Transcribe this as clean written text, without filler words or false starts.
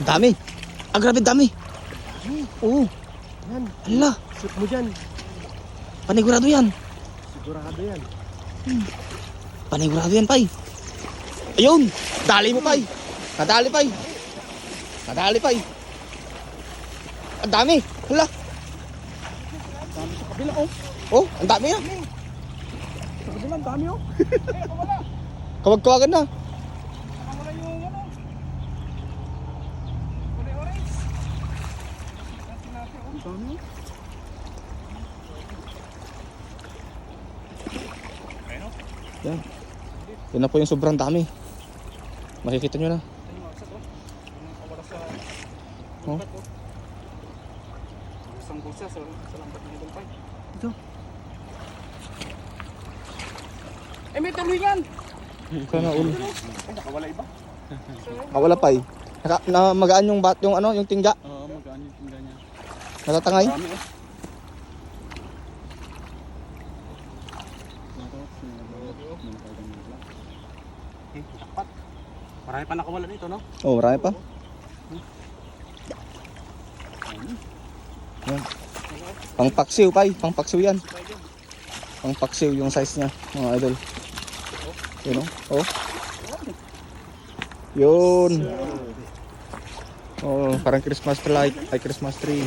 Dami. Ah, grabe dami. Oo. Yan. Ala, Shoot mo dyan. panigurado yan. Sigurado yan. Panigurado yan, Pay. Ayun, dali mo, Pay. Nadali, Pay. Nadali, Pay. Ang dami. Hala. Dami sa kabila oh. Oh, ang dami na. Sa kabila ang dami oh. Kawag-kawagan na. Nakawala yung ano. Kulay orange. Natin natin oh. Ang dami oh. Yan. Yan na po yung sobrang dami. Makikita nyo na. Nakawala sa Oh. lambat oh. Isang bulsa sa lambat ng ibang pipe. Ito. Eh may tuloy yan. Sana ulo. Ay nakawala iba. Wala, Pay. Na magaan yung yung ano, yung tingga. Oo, magaan yung tingga niya. Natatangay. Dami oh. Eh, takpat. Marami pa nakawala dito, no? Oh, marami pa. Yan. Pangpaksiw, Pay. Pangpaksiw yan. Pangpaksiw yung size niya, mga idol. Yun, oh. Yun. Oh, parang Christmas light. Ay, Christmas tree.